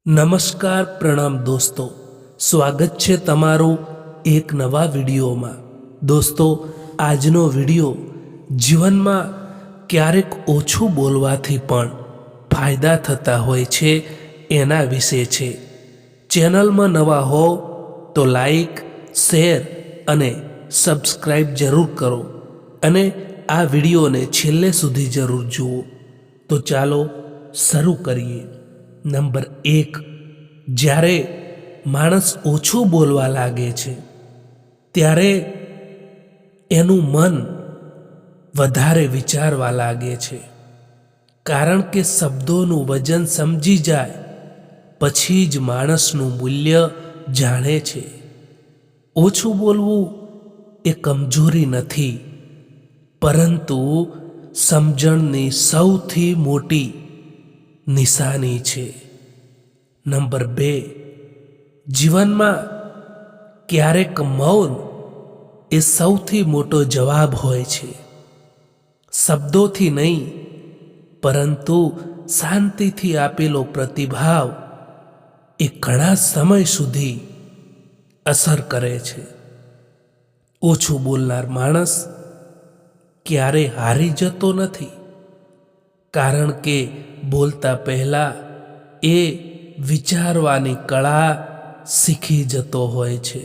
નમસ્કાર પ્રણામ દોસ્તો, સ્વાગત છે તમારું એક નવા વિડીયોમાં। દોસ્તો, આજનો વિડીયો જીવનમાં ક્યારેક ઓછું બોલવાથી પણ ફાયદા થતા હોય છે એના વિશે છે। ચેનલમાં નવા હો તો લાઈક, શેર અને સબસ્ક્રાઈબ જરૂર કરો અને આ વિડીયોને છેલ્લે સુધી જરૂર જુઓ। તો ચાલો શરૂ કરીએ। નંબર 1, જ્યારે માણસ ઓછું બોલવા લાગે છે ત્યારે એનું મન વધારે વિચારવા લાગે છે, કારણ કે શબ્દોનું વજન સમજી જાય પછી જ માણસનું મૂલ્ય જાણે છે। ઓછું બોલવું એ કમજોરી નથી, પરંતુ સમજણની સૌથી મોટી નિશાની છે। નંબર 2, જીવનમાં ક્યારેક મૌન એ સૌથી મોટો જવાબ હોય છે। શબ્દોથી નહીં, પરંતુ શાંતિથી આપેલો પ્રતિભાવ એ ઘણા સમય સુધી અસર કરે છે। ઓછું બોલનાર માણસ ક્યારે હારી જતો નથી, કારણ કે બોલતા પહેલા એ વિચારવાની કળા શીખી જતો હોય છે।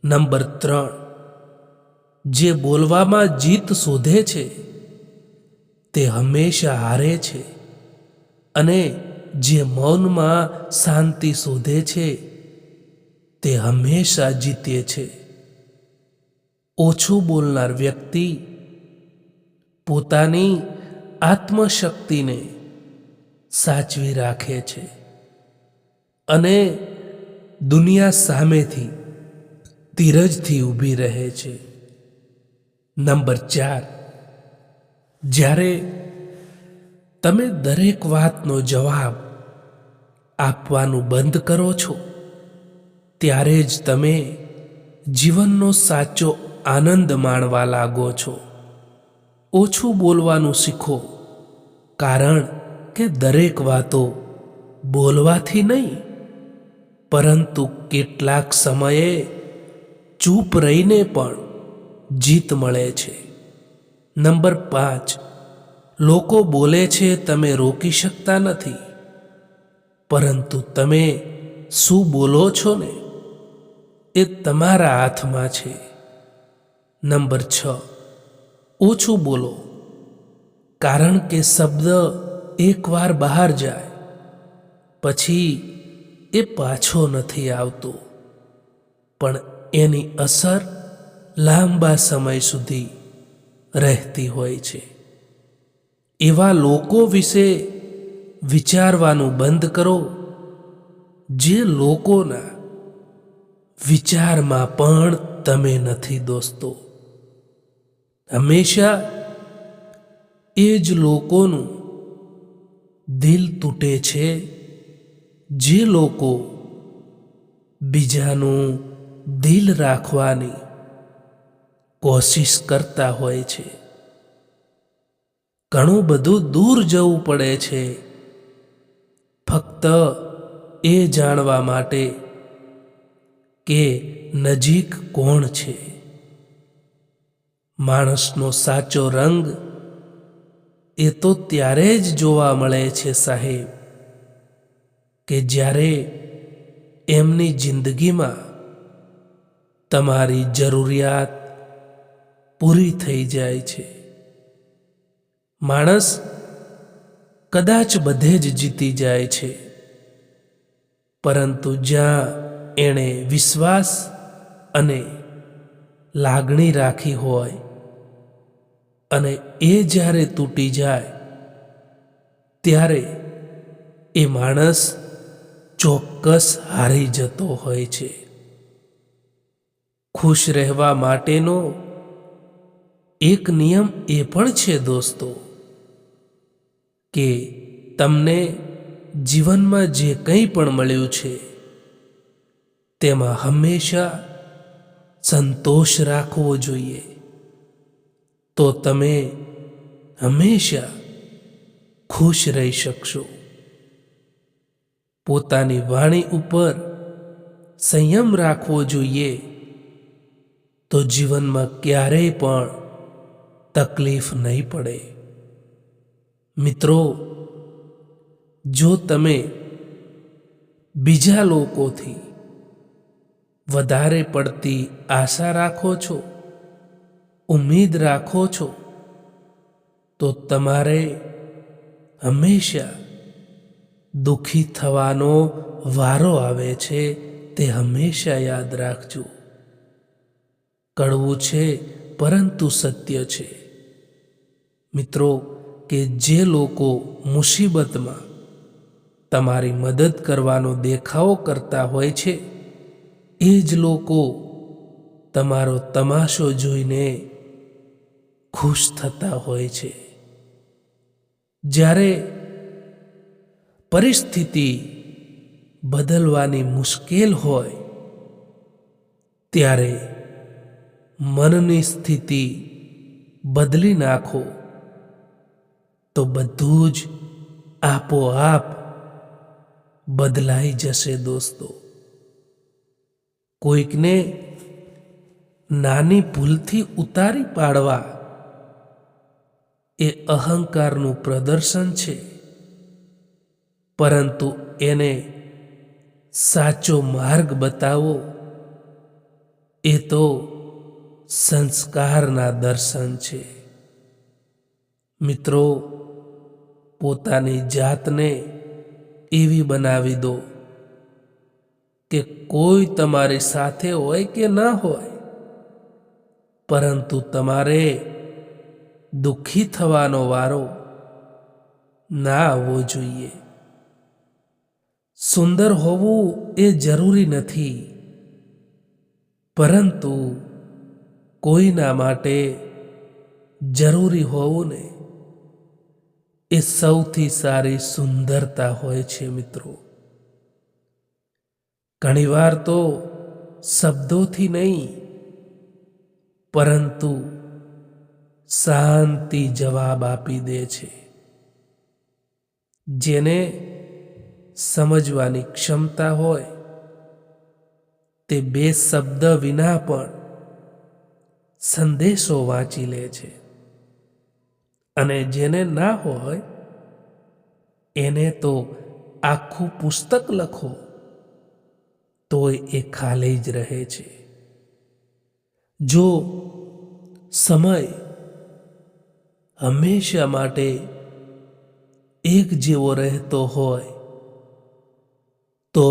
નંબર 3, જે બોલવામાં જીત શોધે છે તે હંમેશા હારે છે, અને જે મૌનમાં શાંતિ શોધે છે તે હંમેશા જીતે છે। ઓછું બોલનાર વ્યક્તિ પોતાની આત્મશક્તિને સાચવી રાખે છે અને દુનિયા સામેથી ધીરજથી ઊભી રહે છે। નંબર 4, જ્યારે તમે દરેક વાતનો જવાબ આપવાનું બંધ કરો છો ત્યારે જ તમે જીવનનો સાચો આનંદ માણવા લાગો છો। ઓછું બોલવાનું શીખો, કારણ કે દરેક વાતો બોલવાથી નહીં, પરંતુ કેટલાક સમયે ચૂપ રહીને પણ જીત મળે છે। નંબર 5, લોકો બોલે છે તમે રોકી શકતા નથી, પરંતુ તમે શું બોલો છો ને એ તમારા હાથમાં છે। નંબર 6, ઓછું બોલો, કારણ કે શબ્દ એકવાર બહાર જાય પછી એ પાછો નથી આવતો, પણ એની અસર લાંબા સમય સુધી રહેતી હોય છે। એવા લોકો વિશે વિચારવાનું બંધ કરો જે લોકોના વિચારમાં પણ તમે નથી દોસ્તો। હંમેશા એ જ લોકોનું દિલ તૂટે છે જે લોકો બીજાનું દિલ રાખવાની કોશિશ કરતા હોય છે। ઘણું બધું દૂર જવું પડે છે ફક્ત એ જાણવા માટે કે નજીક કોણ છે। માણસનો સાચો રંગ એ તો ત્યારે જ જોવા મળે છે સાહેબ, કે જ્યારે એમની જિંદગીમાં તમારી જરૂરિયાત પૂરી થઈ જાય છે। માણસ કદાચ બધે જ જીતી જાય છે, પરંતુ જ્યાં એણે વિશ્વાસ અને લાગણી રાખી હોય અને એ જ્યારે તૂટી જાય ત્યારે એ માણસ ચોક્કસ હારી જતો હોય છે। ખુશ રહેવા માટેનો એક નિયમ એ પણ છે દોસ્તો, કે તમને જીવનમાં જે કંઈ પણ મળ્યું છે તેમાં હંમેશા સંતોષ રાખવો જોઈએ, તો તમે હંમેશા ખુશ રહી શકશો। પોતાની વાણી ઉપર સંયમ રાખવો જોઈએ તો જીવનમાં ક્યારેય પણ તકલીફ નહીં પડે. મિત્રો, જો તમે બીજા લોકોથી વધારે પડતી આશા રાખો છો, ઉમ્મીદ રાખો છો, તો તમારે હંમેશા દુઃખી થવાનો વારો આવે છે. તે હંમેશા યાદ રાખજો. કડવું છે પરંતુ સત્ય છે મિત્રો, કે જે લોકો મુસીબતમાં તમારી મદદ કરવાનો દેખાવો કરતા હોય છે, એ જ લોકો તમારો તમાશો જોઈને ખુશ થતા હોય છે. જ્યારે પરિસ્થિતિ બદલવાની મુશ્કેલ હોય ત્યારે મનની સ્થિતિ બદલી નાખો તો બધું જ આપોઆપ બદલાઈ જશે. દોસ્તો, કોઈકને નાની ભૂલથી ઉતારી પાડવા એ અહંકારનું પ્રદર્શન છે, પરંતુ એને સાચો માર્ગ બતાવો એ તો સંસ્કારના દર્શન છે. મિત્રો, પોતાની જાતને એવી બનાવી દો કે કોઈ તમારી સાથે હોય કે ના હોય, પરંતુ તમારે દુઃખી થવાનો વારો ના આવવો જોઈએ. સુંદર હોવું એ જરૂરી નથી, પરંતુ કોઈના માટે જરૂરી હોવું ને એ સૌથી સારી સુંદરતા હોય છે. મિત્રો, ઘણીવાર તો શબ્દોથી નહીં પરંતુ શાંતિ જવાબ આપી દે છે. જેને સમજવાની ક્ષમતા હોય તે બે શબ્દ વિના પણ સંદેશો વાંચી લે છે, અને જેને ના હોય એને તો આખું પુસ્તક લખો તોય એ ખાલી જ રહે છે. જો સમય હંમેશા માટે એક જેવો રહેતો હોય તો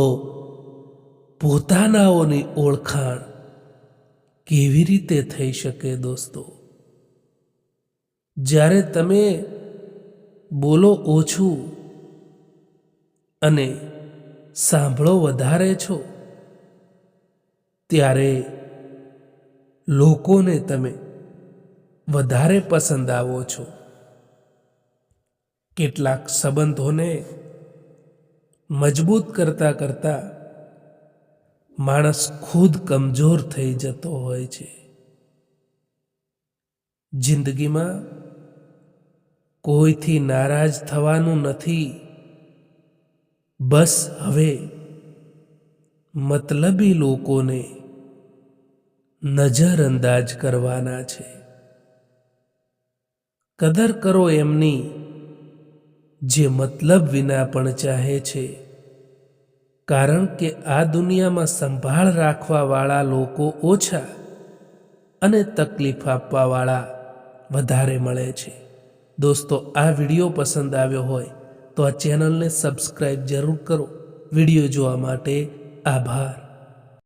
પોતાનાઓની ઓળખાણ કેવી રીતે થઈ શકે? દોસ્તો, જ્યારે તમે બોલો ઓછું અને સાંભળો વધારે છો, ત્યારે લોકોને તમે વધારે પસંદ આવો છો. કેટલાક સંબંધોને મજબૂત કરતા કરતા માણસ ખુદ કમજોર થઈ જતો હોય છે. જિંદગીમાં કોઈથી નારાજ થવાનું નથી, બસ હવે મતલબી લોકોને નજરઅંદાજ કરવાના છે. કદર કરો એમની જે મતલબ વિના પણ ચાહે છે, કારણ કે આ દુનિયામાં સંભાળ રાખવાવાળા લોકો ઓછા અને તકલીફ આપવાવાળા વધારે મળે છે. દોસ્તો, આ વિડીયો પસંદ આવ્યો હોય તો આ ચેનલને સબસ્ક્રાઈબ જરૂર કરો. વિડીયો જોવા માટે આભાર.